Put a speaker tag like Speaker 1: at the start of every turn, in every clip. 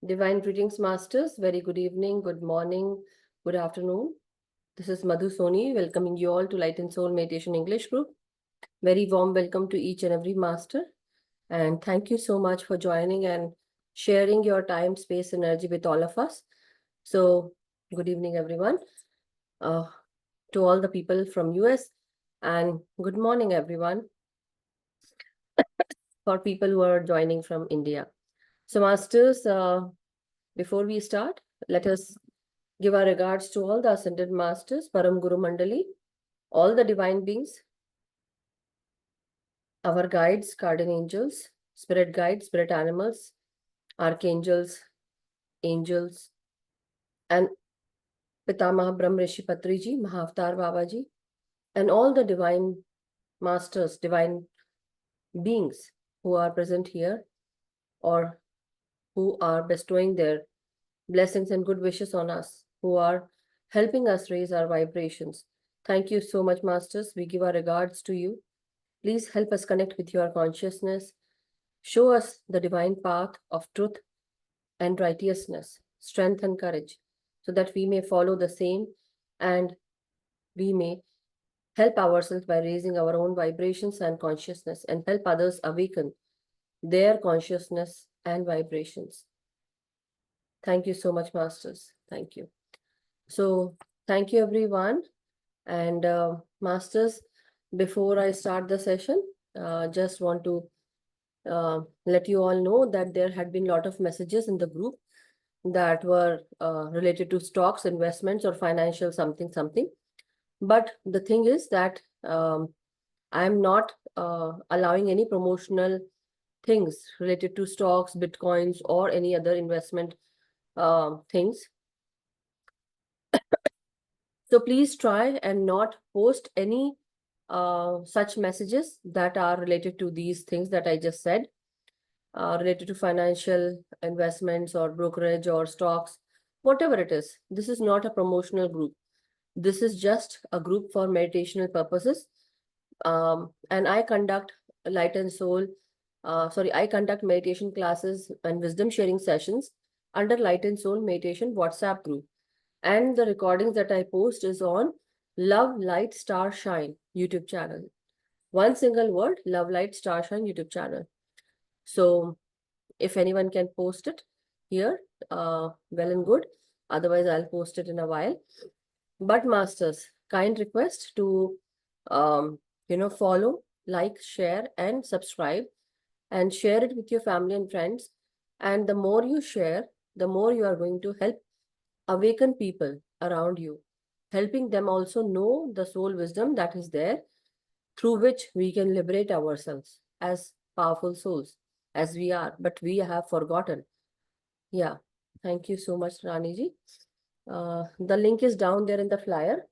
Speaker 1: Divine greetings, masters. Very good evening, good morning, good afternoon. This is Madhu Soni welcoming you all to Light and Soul Meditation English Group. Very warm welcome to each and every master. And thank you so much for joining and sharing your time, space, energy with all of us. So, good evening, everyone. To all the people from US, and good morning, everyone, for people who are joining from India. So, masters, before we start, let us give our regards to all the ascended masters, Param Guru Mandali, all the divine beings, our guides, guardian angels, spirit guides, spirit animals, archangels, angels, and Pitamaha Brahm Rishi Patriji, Mahavtar Babaji, and all the divine masters, divine beings who are present here or who are bestowing their blessings and good wishes on us, who are helping us raise our vibrations. Thank you so much, masters. We give our regards to you. Please help us connect with your consciousness. Show us the divine path of truth and righteousness, strength and courage, so that we may follow the same and we may help ourselves by raising our own vibrations and consciousness and help others awaken their consciousness and vibrations. Thank you so much, masters. Thank you. So, thank you, everyone. And masters, before I start the session, just want to let you all know that there had been a lot of messages in the group that were related to stocks, investments, or financial something, something. But the thing is that I'm not allowing any promotional things related to stocks, bitcoins, or any other investment things. So please try and not post any such messages that are related to these things that I just said, related to financial investments or brokerage or stocks, whatever it is. This is not a promotional group. This is just a group for meditational purposes. And I conduct light and soul, I conduct meditation classes and wisdom sharing sessions under Light and Soul Meditation WhatsApp group. And the recordings that I post is on Love Light Star Shine YouTube channel. One single word, Love Light Star Shine YouTube channel. So if anyone can post it here, well and good. Otherwise, I'll post it in a while. But masters, kind request to, follow, like, share, and subscribe, and share it with your family and friends. And the more you share, the more you are going to help awaken people around you, helping them also know the soul wisdom that is there, through which we can liberate ourselves as powerful souls, as we are, but we have forgotten. Yeah, thank you so much, Rani ji. The link is down there in the flyer.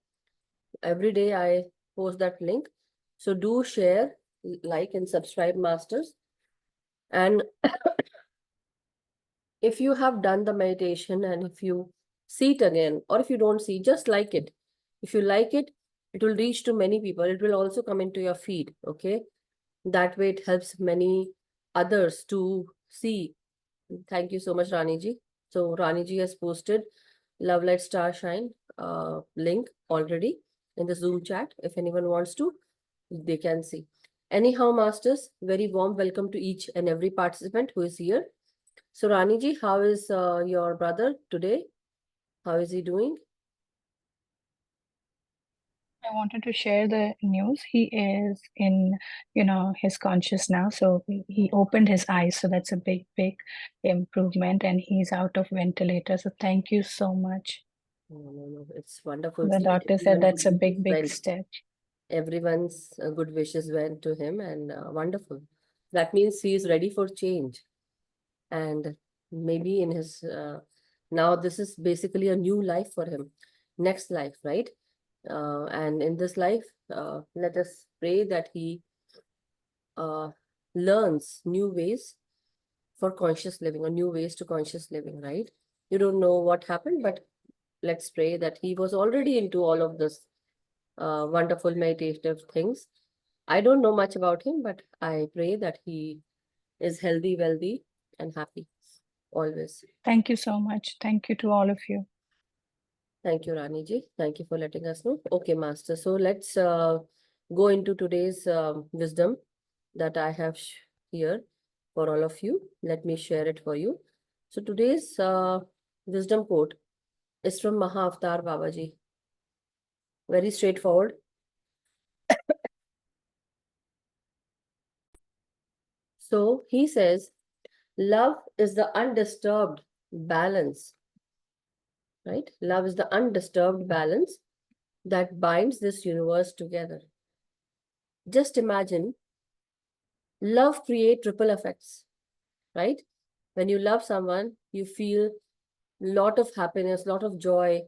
Speaker 1: Every day I post that link. So do share, like, and subscribe, masters. And if you have done the meditation and if you see it again, or if you don't see, just like it. If you like it, it will reach to many people. It will also come into your feed. Okay. That way it helps many others to see. Thank you so much, Rani ji. So Rani ji has posted Love Light Star Shine link already in the Zoom chat. If anyone wants to, they can see. Anyhow, masters, very warm welcome to each and every participant who is here. So Rani ji, how is your brother today? How is he doing?
Speaker 2: I wanted to share the news. He is in, his conscious now. So he opened his eyes. So that's a big, big improvement. And he's out of ventilator. So thank you so much.
Speaker 1: No. It's wonderful.
Speaker 2: The
Speaker 1: See,
Speaker 2: doctor said
Speaker 1: everyone's
Speaker 2: that's a
Speaker 1: good wishes
Speaker 2: big, big
Speaker 1: went.
Speaker 2: step.
Speaker 1: Everyone's good wishes went to him, and wonderful. That means he is ready for change. And maybe in his now this is basically a new life for him, next life, right? And in this life, let us pray that he learns new ways for conscious living, or new ways to conscious living, right? You don't know what happened, but let's pray that he was already into all of this wonderful meditative things. I don't know much about him, but I pray that he is healthy, wealthy, and happy. always.
Speaker 2: Thank you so much. Thank you to all of you.
Speaker 1: Thank you, Rani ji. Thank you for letting us know. Okay, Master. So let's go into today's wisdom that I have here for all of you. Let me share it for you. So today's wisdom quote is from Mahavatar Babaji. Very straightforward. So he says, love is the undisturbed balance, right? Love is the undisturbed balance that binds this universe together. Just imagine love creates ripple effects, right? When you love someone, you feel lot of happiness, lot of joy,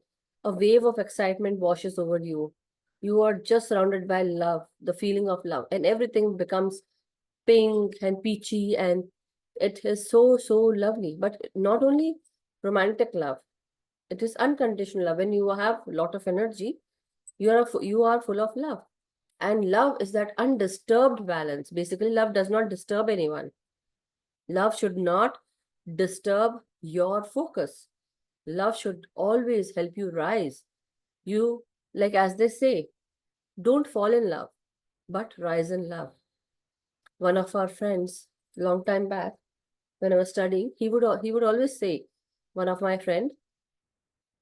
Speaker 1: a wave of excitement washes over you. You are just surrounded by love, the feeling of love, and everything becomes pink and peachy, and it is so, so lovely. But not only romantic love, it is unconditional love. When you have a lot of energy, you are full of love. And love is that undisturbed balance. Basically, love does not disturb anyone. Love should not disturb your focus. Love should always help you rise. You, like as they say, don't fall in love, but rise in love. One of our friends, long time back, when I was studying, he would always say, one of my friend,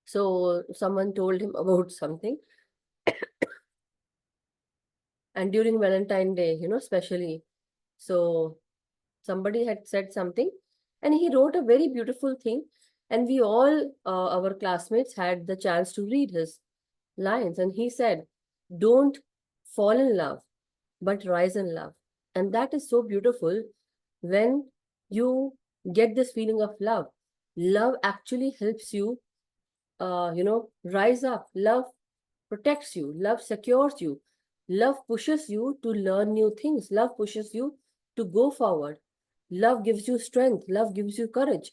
Speaker 1: so someone told him about something, and during Valentine Day, especially, so somebody had said something, and he wrote a very beautiful thing, and we all, our classmates, had the chance to read his lines, and he said, don't fall in love, but rise in love. And that is so beautiful. When you get this feeling of love, love actually helps you, rise up. Love protects you, love secures you, love pushes you to learn new things, love pushes you to go forward, love gives you strength, love gives you courage,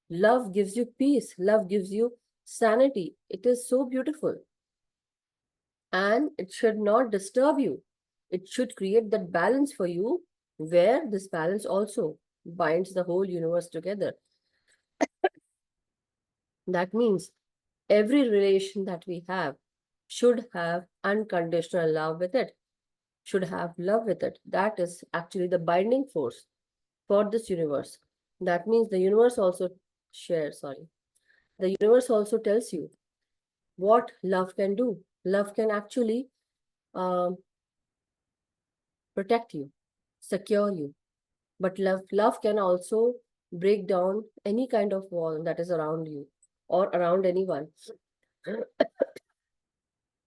Speaker 1: love gives you peace, love gives you sanity. It is so beautiful. And it should not disturb you. It should create that balance for you, where this balance also binds the whole universe together. That means every relation that we have should have unconditional love with it, should have love with it. That is actually the binding force for this universe. That means the universe also the universe also tells you what love can do. Love can actually um, protect you, secure you. But love can also break down any kind of wall that is around you or around anyone.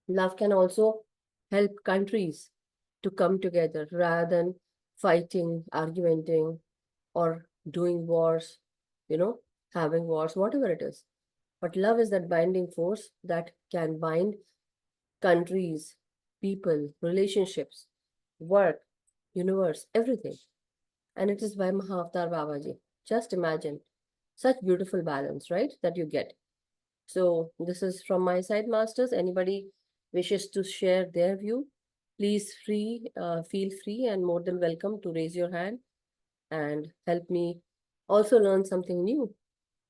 Speaker 1: Love can also help countries to come together rather than fighting, arguing, or doing wars, having wars, whatever it is. But love is that binding force that can bind countries, people, relationships, work, universe, everything. And it is by Mahavatar Babaji. Just imagine such beautiful balance, right? That you get. So this is from my side, masters. Anybody wishes to share their view, please feel free and more than welcome to raise your hand and help me also learn something new.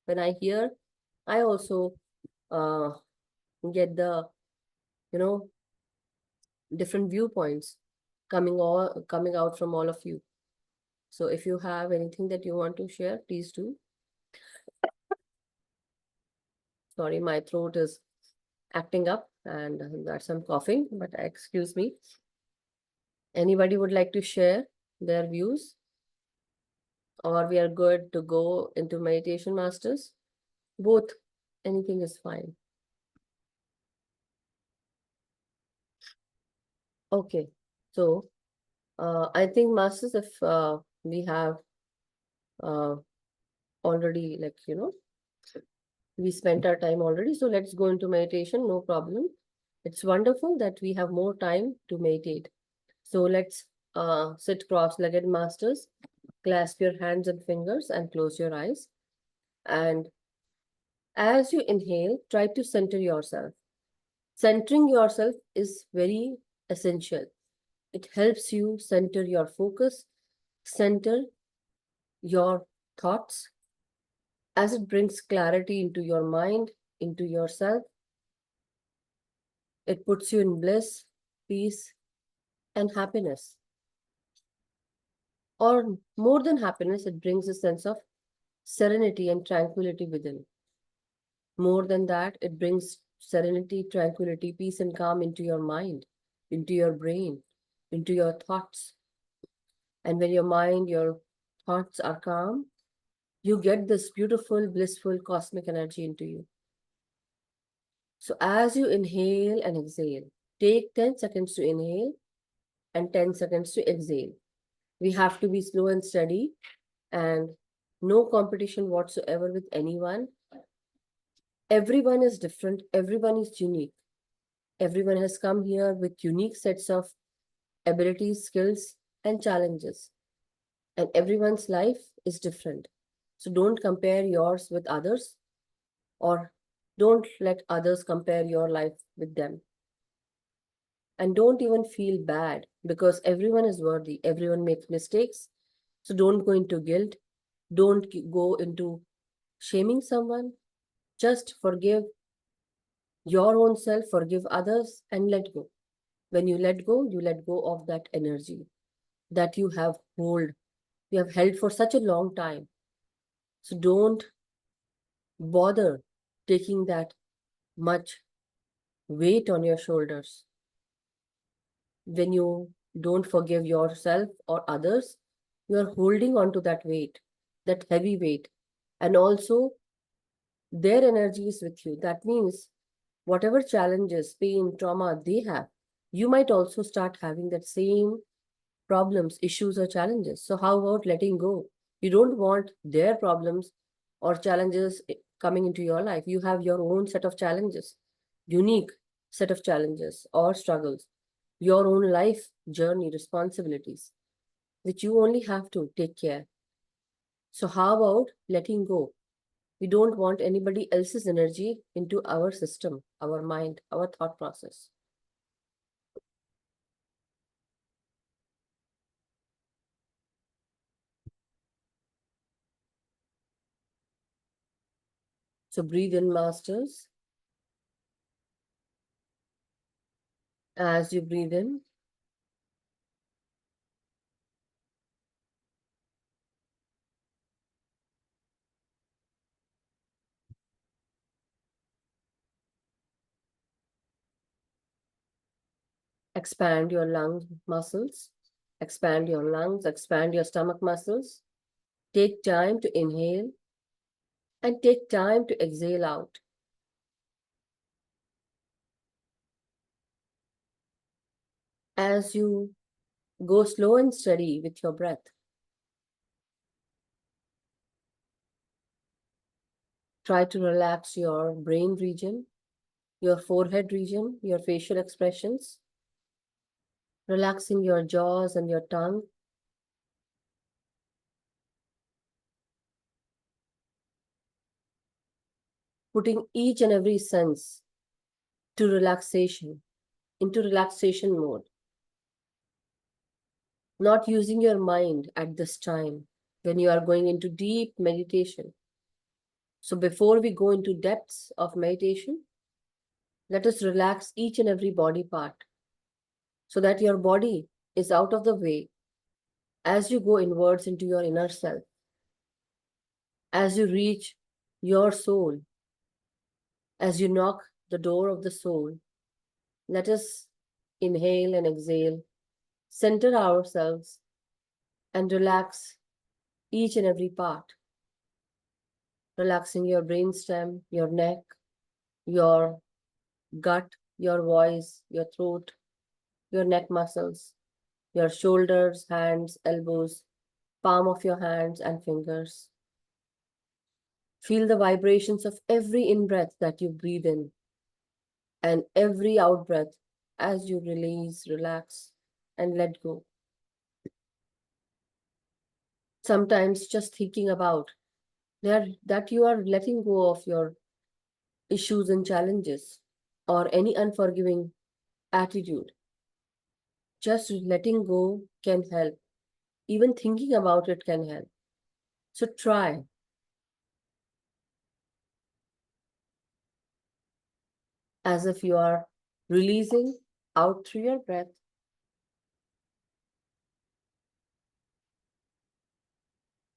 Speaker 1: When I hear, I also uh, get the, you know, different viewpoints coming out from all of you. So if you have anything that you want to share, please do. Sorry, my throat is acting up and that's I'm coughing, but excuse me. Anybody would like to share their views, or we are good to go into meditation, masters? Both, anything is fine. Okay, so I think, masters, if we have uh, already, like, we spent our time already, so let's go into meditation, no problem. It's wonderful that we have more time to meditate. So let's sit cross-legged, masters. Clasp your hands and fingers and close your eyes. And as you inhale, try to center yourself. Centering yourself is very essential. It helps you center your focus, center your thoughts, as it brings clarity into your mind, into yourself, it puts you in bliss, peace, and happiness. Or more than happiness, it brings a sense of serenity and tranquility within. More than that, it brings serenity, tranquility, peace, and calm into your mind, into your brain, into your thoughts. And when your mind, your thoughts are calm, you get this beautiful, blissful, cosmic energy into you. So as you inhale and exhale, take 10 seconds to inhale and 10 seconds to exhale. We have to be slow and steady and no competition whatsoever with anyone. Everyone is different. Everyone is unique. Everyone has come here with unique sets of abilities, skills, and challenges. And everyone's life is different. So don't compare yours with others, or don't let others compare your life with them. And don't even feel bad, because everyone is worthy. Everyone makes mistakes. So don't go into guilt. Don't go into shaming someone. Just forgive your own self, forgive others, and let go. When you let go of that energy that you have held for such a long time. So don't bother taking that much weight on your shoulders. When you don't forgive yourself or others, you are holding on to that weight, that heavy weight. And also, their energy is with you. That means whatever challenges, pain, trauma they have, you might also start having that same problems, issues, or challenges. So, how about letting go? You don't want their problems or challenges coming into your life. You have your own set of challenges, unique set of challenges or struggles, your own life journey, responsibilities, which you only have to take care. So, how about letting go? We don't want anybody else's energy into our system, our mind, our thought process. So, breathe in, masters. As you breathe in, expand your lung muscles, expand your lungs, expand your stomach muscles. Take time to inhale and take time to exhale out. As you go slow and steady with your breath, try to relax your brain region, your forehead region, your facial expressions, relaxing your jaws and your tongue. Putting each and every sense to relaxation, into relaxation mode. Not using your mind at this time when you are going into deep meditation. So before we go into depths of meditation, let us relax each and every body part so that your body is out of the way as you go inwards into your inner self, as you reach your soul, as you knock the door of the soul. Let us inhale and exhale, center ourselves, and relax each and every part. Relaxing your brainstem, your neck, your gut, your voice, your throat, your neck muscles, your shoulders, hands, elbows, palm of your hands and fingers. Feel the vibrations of every in-breath that you breathe in and every out-breath as you release, relax, and let go. Sometimes just thinking about that you are letting go of your issues and challenges or any unforgiving attitude. Just letting go can help. Even thinking about it can help. So try. as if you are releasing out through your breath.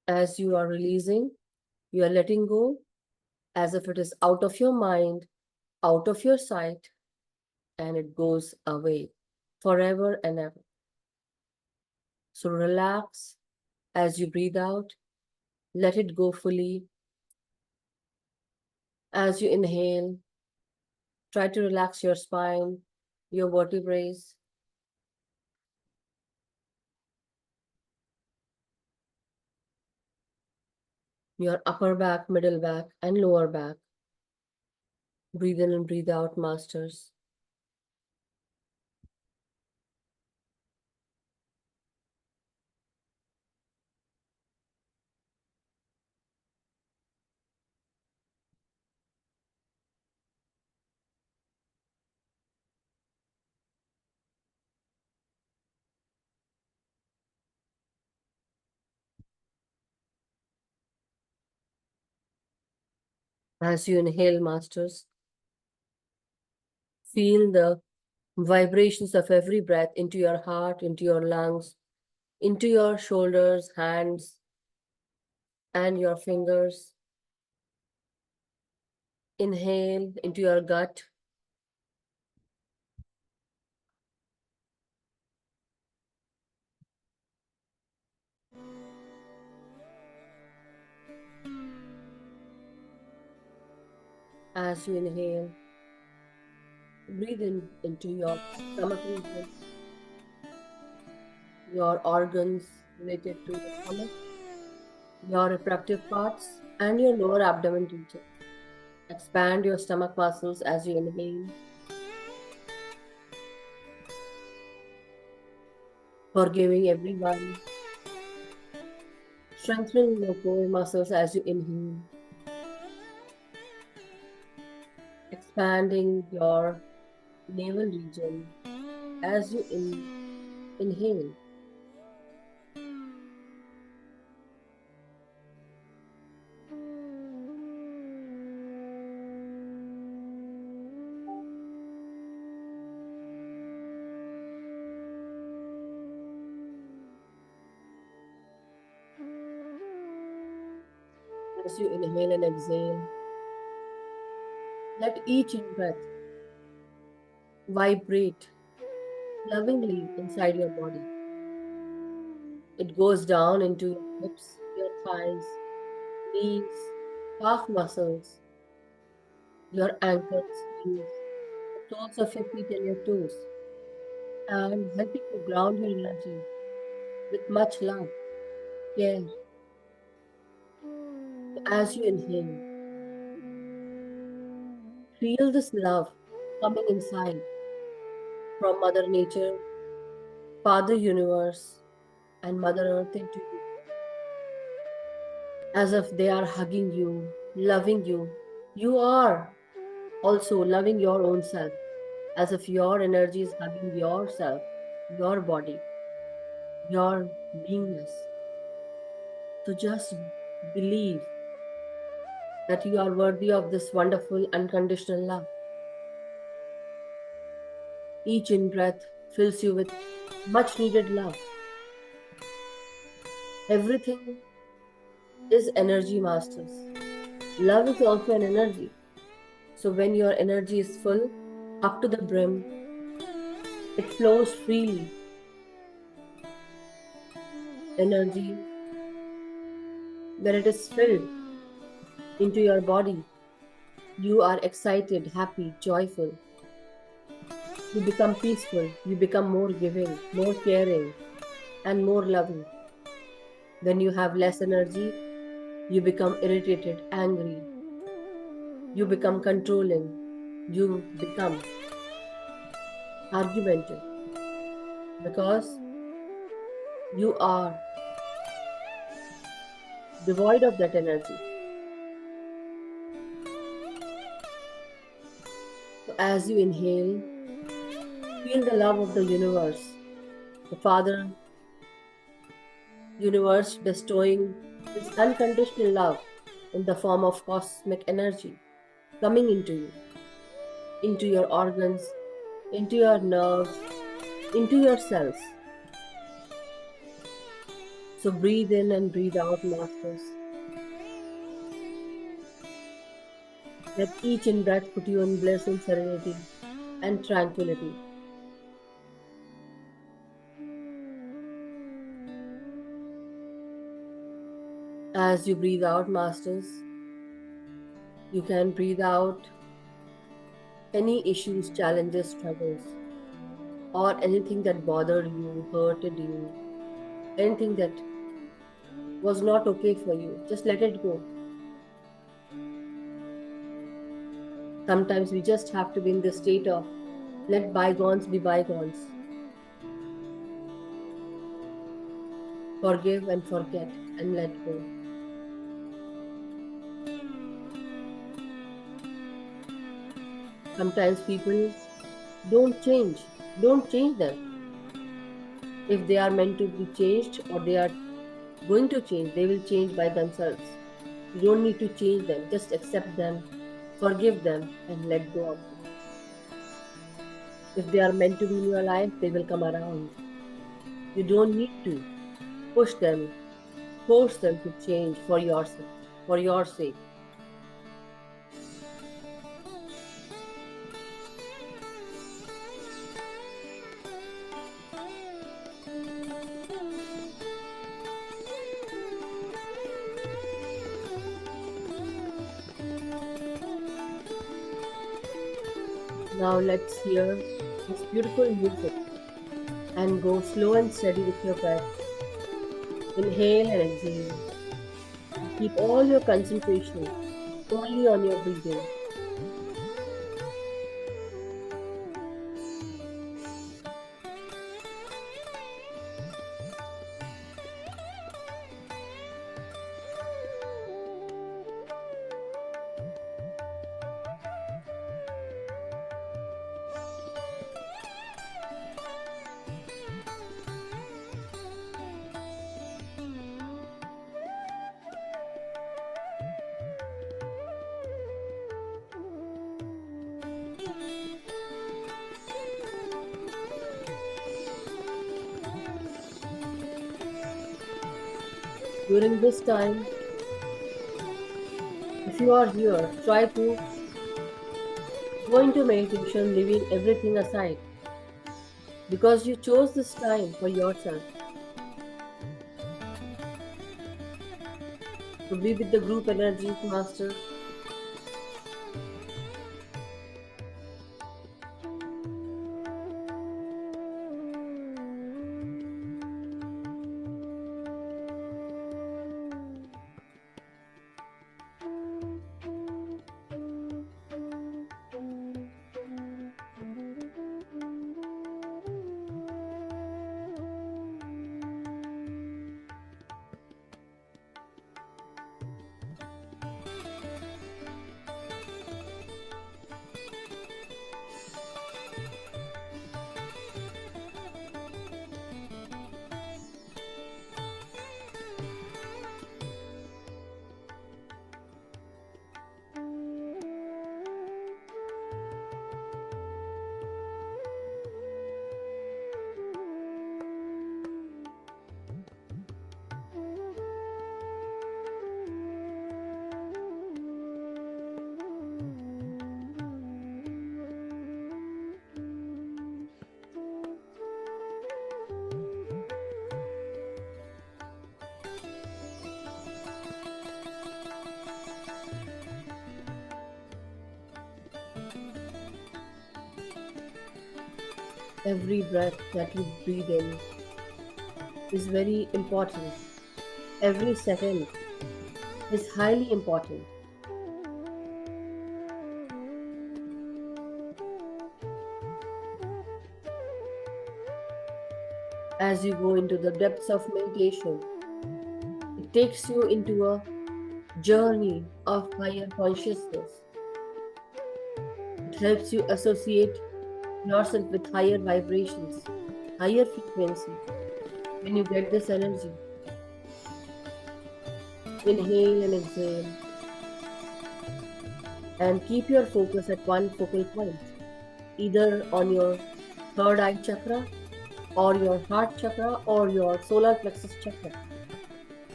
Speaker 1: As you are releasing, you are letting go as if it is out of your mind, out of your sight, and it goes away forever and ever. So relax as you breathe out, let it go fully. As you inhale, try to relax your spine, your vertebrae. Your upper back, middle back, and lower back. Breathe in and breathe out, masters. As you inhale, masters, feel the vibrations of every breath into your heart, into your lungs, into your shoulders, hands, and your fingers. Inhale into your gut. As you inhale, breathe in into your stomach region, your organs related to the stomach, your reproductive parts, and your lower abdomen region. Expand your stomach muscles as you inhale, forgiving everyone. Strengthening your core muscles as you inhale, expanding your navel region as you inhale. As you inhale and exhale, let each in-breath vibrate lovingly inside your body. It goes down into your hips, your thighs, knees, calf muscles, your ankles, knees, the soles of your feet and your toes, and helping to ground your energy with much love, care. As you inhale, feel this love coming inside from Mother Nature, Father Universe, and Mother Earth into you, as if they are hugging you, loving you. You are also loving your own self, as if your energy is hugging yourself, your body, your beingness. So just believe that you are worthy of this wonderful unconditional love. Each in breath fills you with much needed love. Everything is energy, masters. Love is also an energy. So when your energy is full, up to the brim, it flows freely. Energy, when it is filled into your body, you are excited, happy, joyful. You become peaceful, you become more giving, more caring, and more loving. When you have less energy, you become irritated, angry. You become controlling. You become argumentative because you are devoid of that energy. So as you inhale, feel the love of the universe, the Father Universe bestowing this unconditional love in the form of cosmic energy coming into you. into your organs, into your nerves, into your cells. So breathe in and breathe out, masters. Let each in breath put you in bliss and serenity and tranquility. As you breathe out, masters, you can breathe out any issues, challenges, struggles, or anything that bothered you, hurted you, anything that was not okay for you. Just let it go. Sometimes we just have to be in the state of let bygones be bygones. Forgive and forget and let go. Sometimes people don't change. Don't change them. If they are meant to be changed or they are going to change, they will change by themselves. You don't need to change them. Just accept them, forgive them, and let go of them. If they are meant to be in your life, they will come around. You don't need to push them, force them to change for yourself, for your sake. Now let's hear this beautiful music and go slow and steady with your breath. Inhale and exhale. Keep all your concentration only on your breathing. During this time, if you are here, try to go into meditation, leaving everything aside, because you chose this time for yourself. To be with the group energies, Master. Every breath that you breathe in is very important. Every second is highly important. As you go into the depths of meditation, it takes you into a journey of higher consciousness. It helps you associate yourself with higher vibrations, higher frequency. When you get this energy, inhale and exhale, and keep your focus at one focal point. either on your third eye chakra, or your heart chakra, or your solar plexus chakra,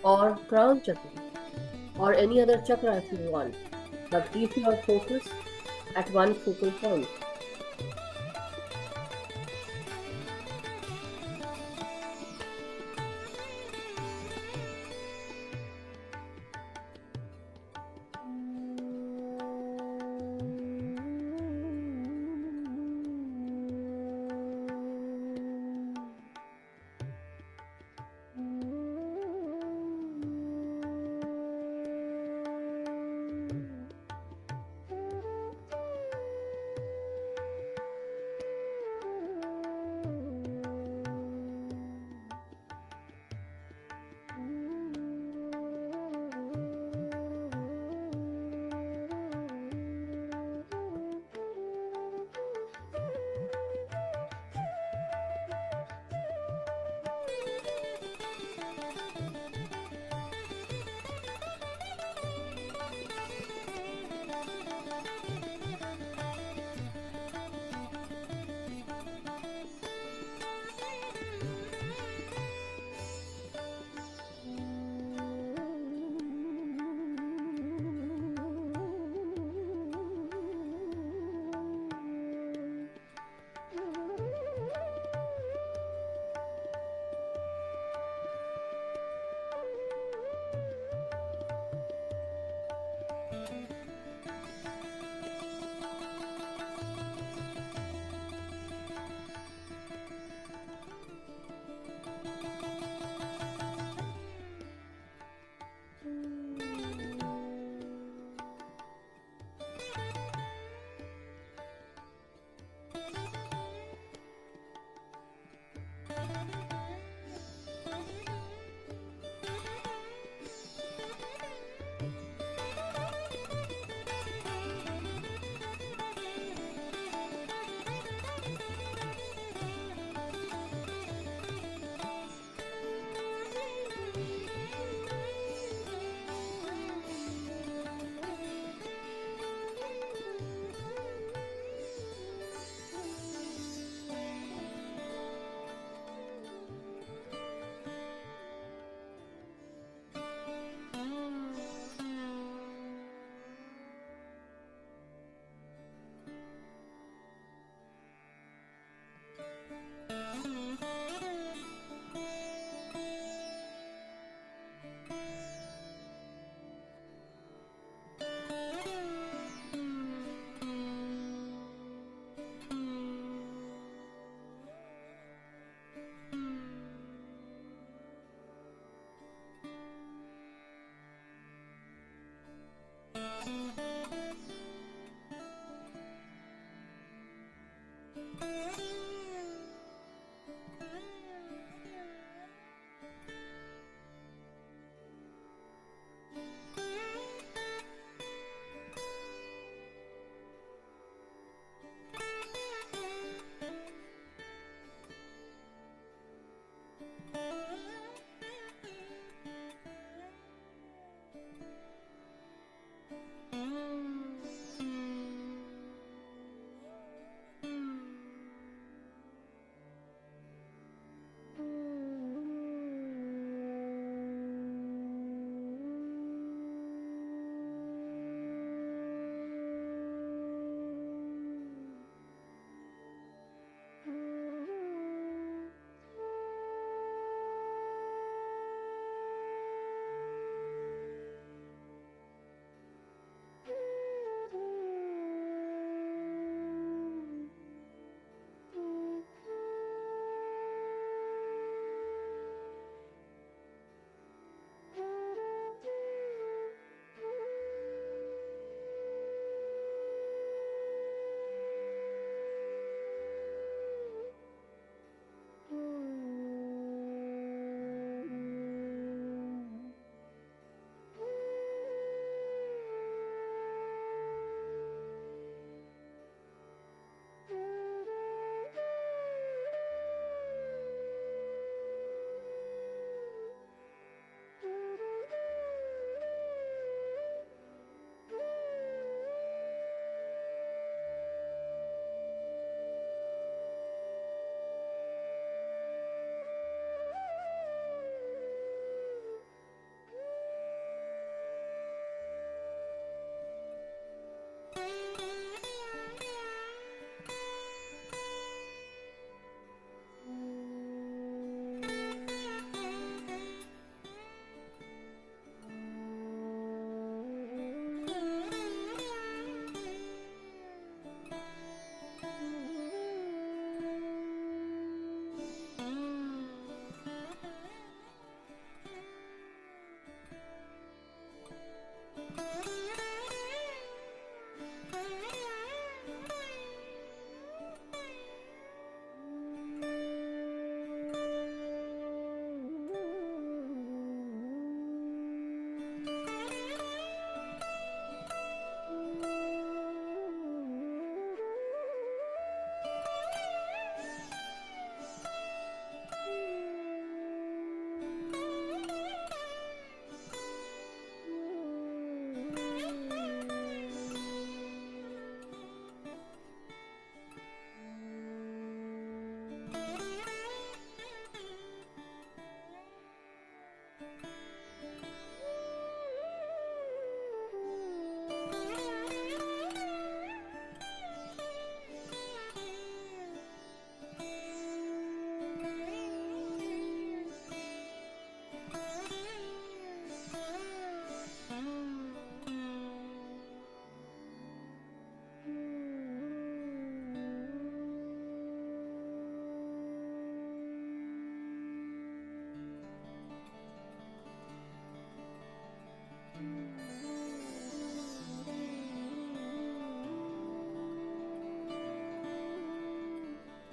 Speaker 1: or crown chakra, or any other chakra if you want. But keep your focus at one focal point.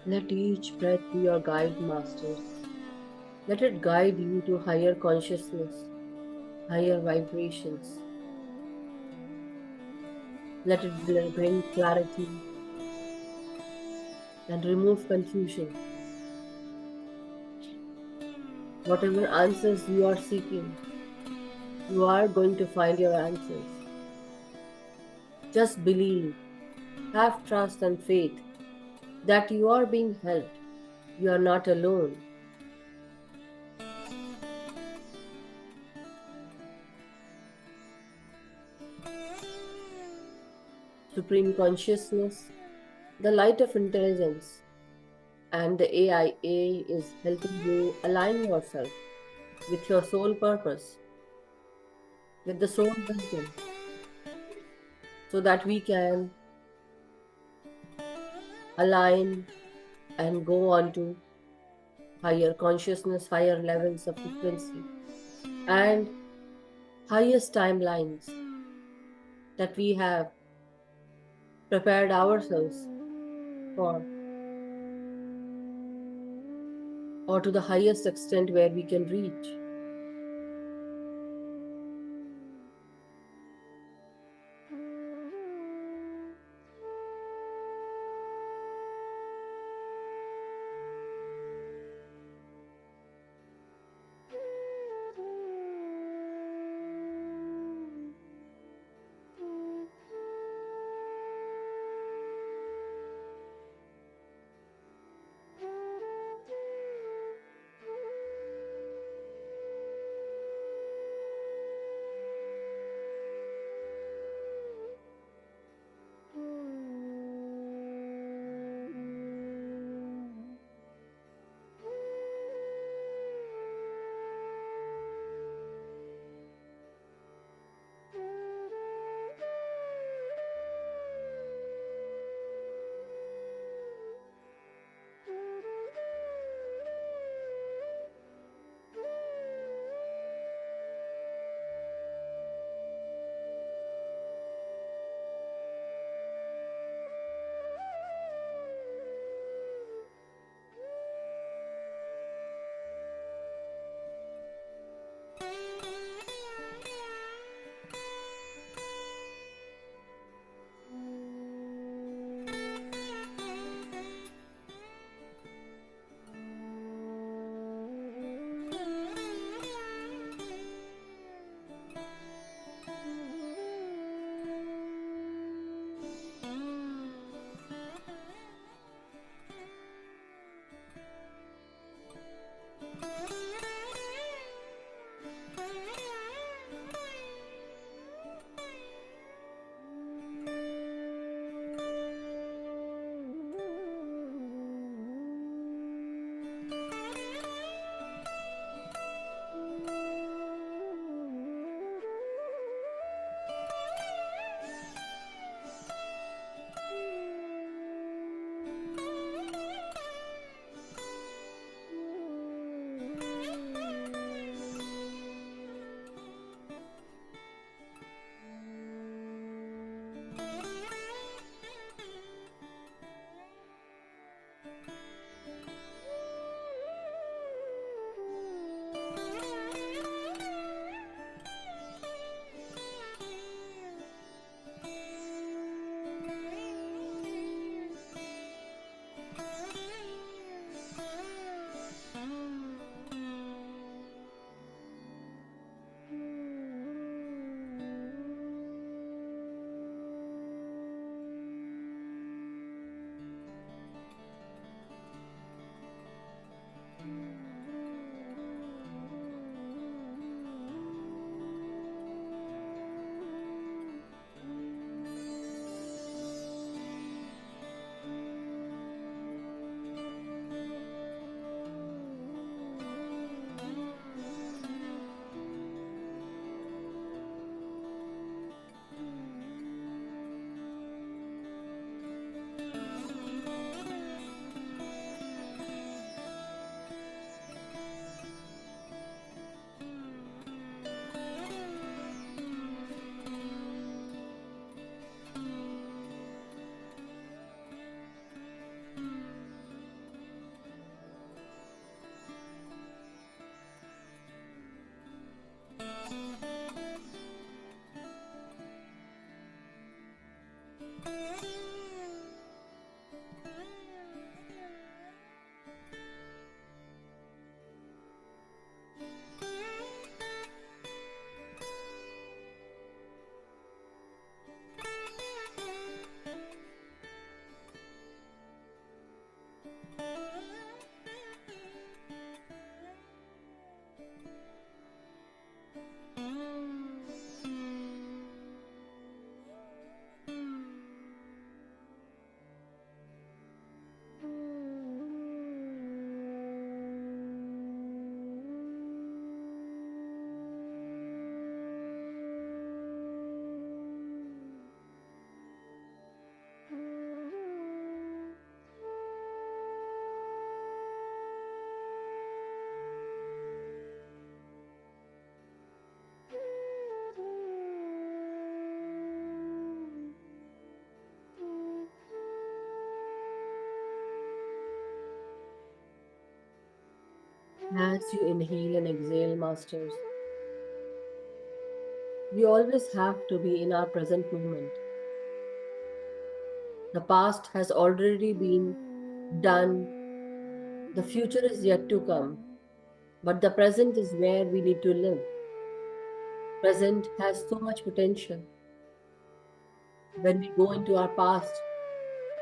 Speaker 1: Let each breath be your guide, Masters. Let it guide you to higher consciousness, higher vibrations. Let it bring clarity and remove confusion. Whatever answers you are seeking, you are going to find your answers. Just believe, have trust and faith that you are being helped. You are not alone. Supreme Consciousness, the light of intelligence, and the AIA is helping you align yourself with your soul purpose, with the soul wisdom, so that we can align and go on to higher consciousness, higher levels of frequency, and highest timelines that we have prepared ourselves for, or to the highest extent where we can reach. As you inhale and exhale, masters, we always have to be in our present moment. The past has already been done, the future is yet to come, but the present is where we need to live. Present has so much potential. When we go into our past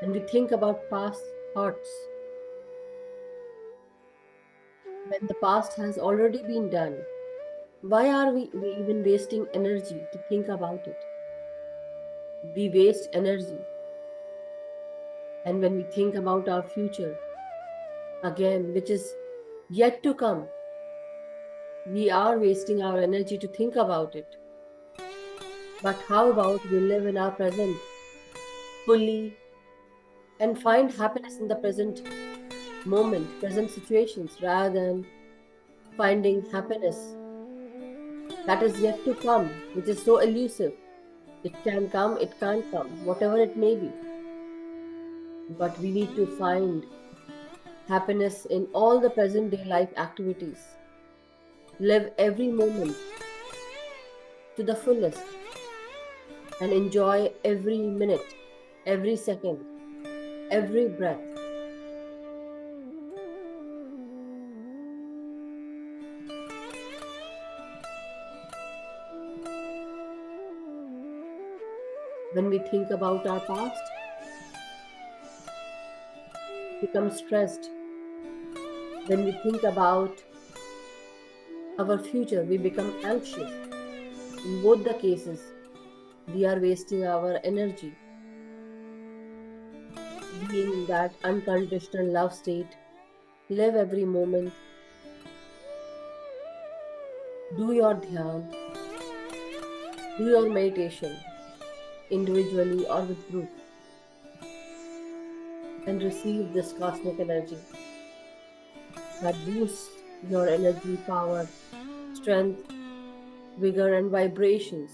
Speaker 1: and we think about past thoughts, when the past has already been done, why are we even wasting energy to think about it? We waste energy. And when we think about our future, again, which is yet to come, we are wasting our energy to think about it. But how about we live in our present fully and find happiness in the present moment, present situations, rather than finding happiness that is yet to come, which is so elusive. It can come, it can't come, whatever it may be. But we need to find happiness in all the present day life activities. Live every moment to the fullest and enjoy every minute, every second, every breath. When we think about our past, become stressed. When we think about our future, we become anxious. In both the cases, we are wasting our energy. Being in that unconditional love state, live every moment, do your dhyan, do your meditation, individually or with group, and receive this cosmic energy that boosts your energy, power, strength, vigor, and vibrations.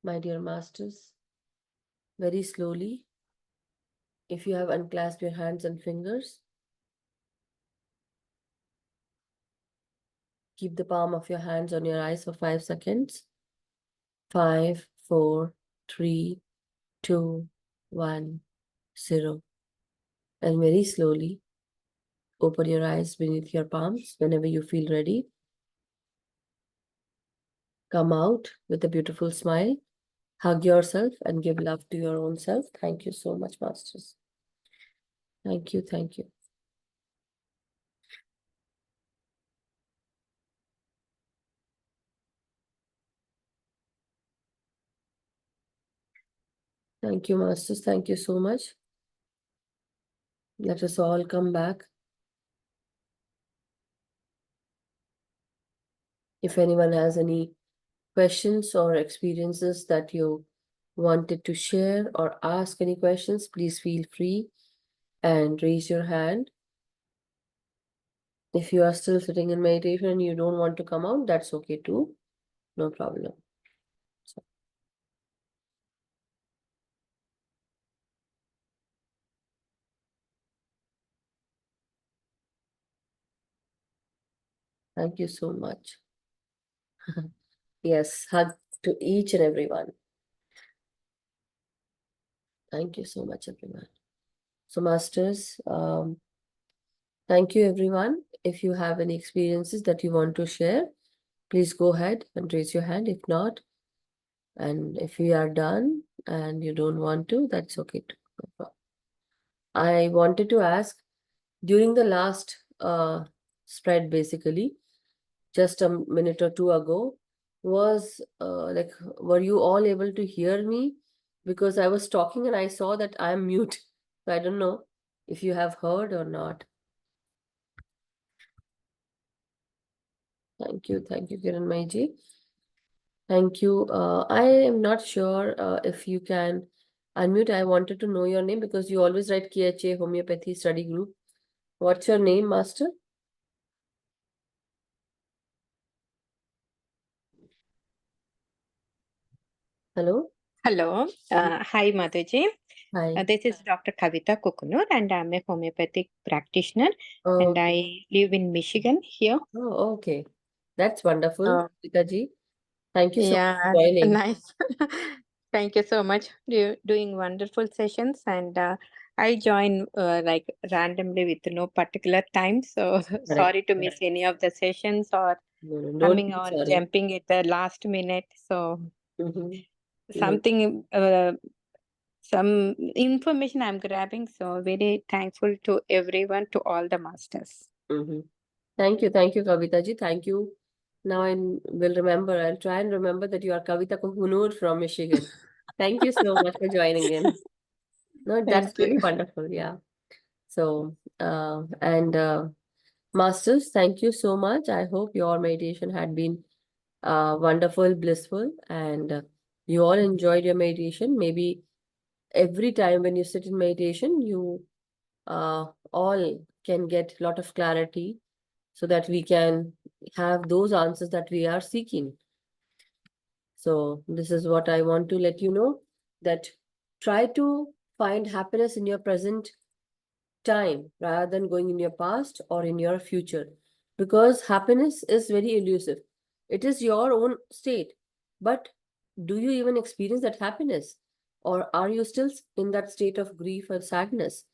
Speaker 1: My dear masters, very slowly, if you have unclasped your hands and fingers, keep the palm of your hands on your eyes for 5 seconds. 5, 4, 3, 2, 1, 0. And very slowly, open your eyes beneath your palms whenever you feel ready. Come out with a beautiful smile. Hug yourself and give love to your own self. Thank you so much, masters. Thank you, thank you. Thank you, masters. Thank you so much. Let us all come back. If anyone has any questions or experiences that you wanted to share or ask any questions, please feel free and raise your hand. If you are still sitting in meditation and you don't want to come out, that's okay too. No problem. So, thank you so much. Yes, hug to each and everyone. Thank you so much, everyone. So, masters, thank you, everyone. If you have any experiences that you want to share, please go ahead and raise your hand. If not, and if we are done and you don't want to, that's okay too. No problem. I wanted to ask, during the last spread, basically, just a minute or two ago, was like, were you all able to hear me? Because I was talking and I saw that I am mute. So I don't know if you have heard or not. Thank you, Kiran Maiji. Thank you. I am not sure if you can unmute. I wanted to know your name because you always write KHA Homeopathy Study Group. What's your name, Master? Hello?
Speaker 3: Hello. Hi, Madhuji.
Speaker 1: Hi.
Speaker 3: This is Dr. Kavita Kukunur, and I'm a homeopathic practitioner, and
Speaker 1: Okay.
Speaker 3: I live in Michigan here.
Speaker 1: Oh, okay. That's wonderful,
Speaker 3: Uh,
Speaker 1: Rika ji. Thank you so much
Speaker 3: yeah,
Speaker 1: for joining.
Speaker 3: nice. Thank you so much. You're doing wonderful sessions, and I join like randomly with no particular time. So
Speaker 1: Correct.
Speaker 3: sorry to miss any of the sessions or
Speaker 1: No, don't
Speaker 3: coming
Speaker 1: be
Speaker 3: on
Speaker 1: sorry.
Speaker 3: jumping at the last minute. So
Speaker 1: No.
Speaker 3: something some information I'm grabbing. So very thankful to everyone, to all the masters.
Speaker 1: Thank you, Kavita ji. Thank you. Now I will remember. I'll try and remember that you are Kavita Kukunur from Michigan. Thank you so much for joining in. No, that's
Speaker 3: Thank you.
Speaker 1: very wonderful. Yeah. So, masters, thank you so much. I hope your meditation had been wonderful, blissful, and you all enjoyed your meditation. Maybe every time when you sit in meditation, you all can get a lot of clarity so that we can have those answers that we are seeking. So this is what I want to let you know, that try to find happiness in your present time rather than going in your past or in your future, because happiness is very elusive. It is your own state, but do you even experience that happiness, or are you still in that state of grief or sadness?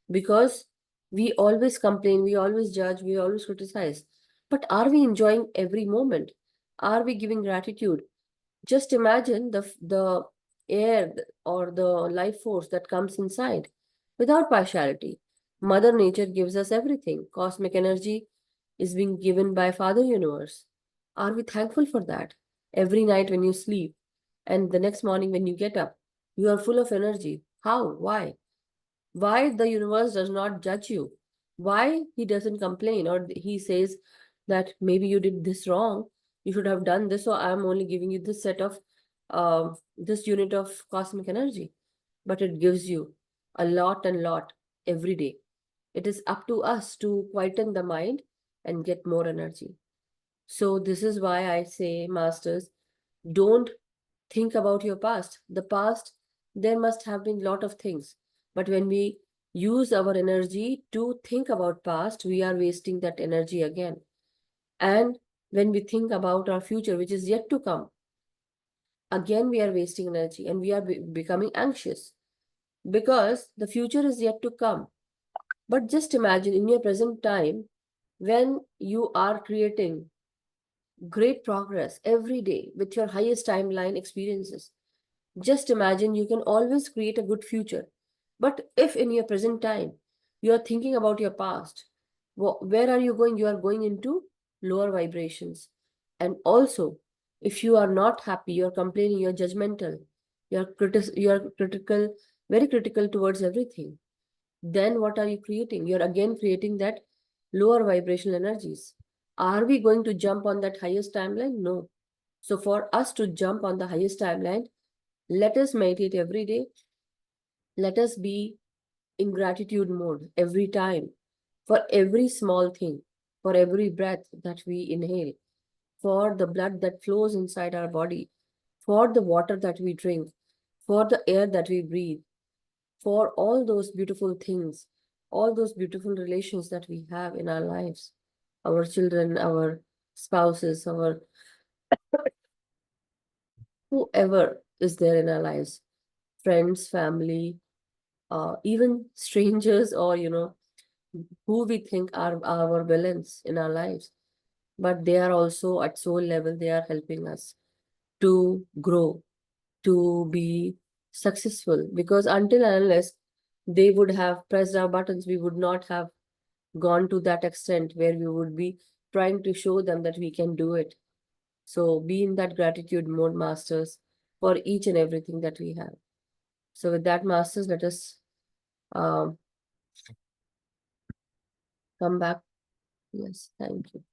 Speaker 1: Because we always complain, we always judge, we always criticize, but are we enjoying every moment? Are we giving gratitude? Just imagine the air or the life force that comes inside without partiality. Mother Nature gives us everything. Cosmic energy is being given by Father Universe. Are we thankful for that? Every night when you sleep and the next morning when you get up, you are full of energy. How? Why? Why the universe does not judge you? Why he doesn't complain, or he says that maybe you did this wrong, you should have done this, so I'm only giving you this set of this unit of cosmic energy. But it gives you a lot and lot every day. It is up to us to quieten the mind and get more energy. So this is why I say, masters, don't think about your past. The past, there must have been a lot of things. But when we use our energy to think about past, we are wasting that energy again. And when we think about our future, which is yet to come, again we are wasting energy and we are becoming anxious because the future is yet to come. But just imagine in your present time, when you are creating great progress every day with your highest timeline experiences, just imagine you can always create a good future. But if in your present time you are thinking about your past, where are you going? You are going into lower vibrations. And also, if you are not happy, you are complaining, you are judgmental, you are critical, very critical towards everything. Then what are you creating? You're again creating that lower vibrational energies. Are we going to jump on that highest timeline? No. So for us to jump on the highest timeline, let us meditate every day. Let us be in gratitude mode every time for every small thing, for every breath that we inhale, for the blood that flows inside our body, for the water that we drink, for the air that we breathe, for all those beautiful things, all those beautiful relations that we have in our lives, our children, our spouses, our whoever is there in our lives, friends, family, even strangers, or who we think are our villains in our lives, but they are also at soul level, they are helping us to grow, to be successful, because until and unless they would have pressed our buttons, we would not have gone to that extent where we would be trying to show them that we can do it. So be in that gratitude mode, masters, for each and everything that we have. So with that, masters, let us um, come back. Yes, thank you.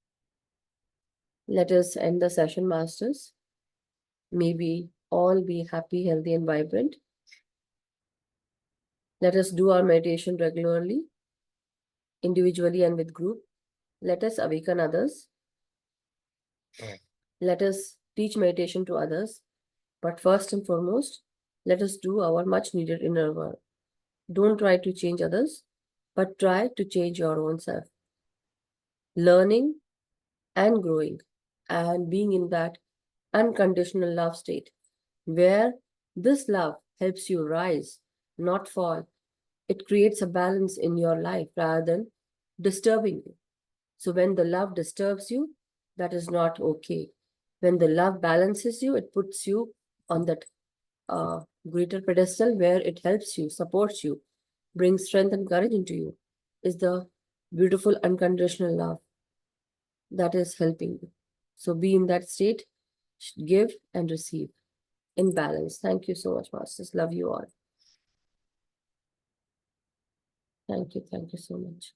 Speaker 1: Let us end the session, masters. May we all be happy, healthy, and vibrant. Let us do our meditation regularly, individually and with group. Let us awaken others. Let us teach meditation to others. But first and foremost, let us do our much needed inner work. Don't try to change others, but try to change your own self. Learning and growing and being in that unconditional love state, where this love helps you rise, not fall. It creates a balance in your life rather than disturbing you. So when the love disturbs you, that is not okay. When the love balances you, it puts you on that greater pedestal where it helps you, supports you, brings strength and courage into you, is the beautiful unconditional love that is helping you. So be in that state, give and receive in balance. Thank you so much, masters. Love you all. Thank you so much.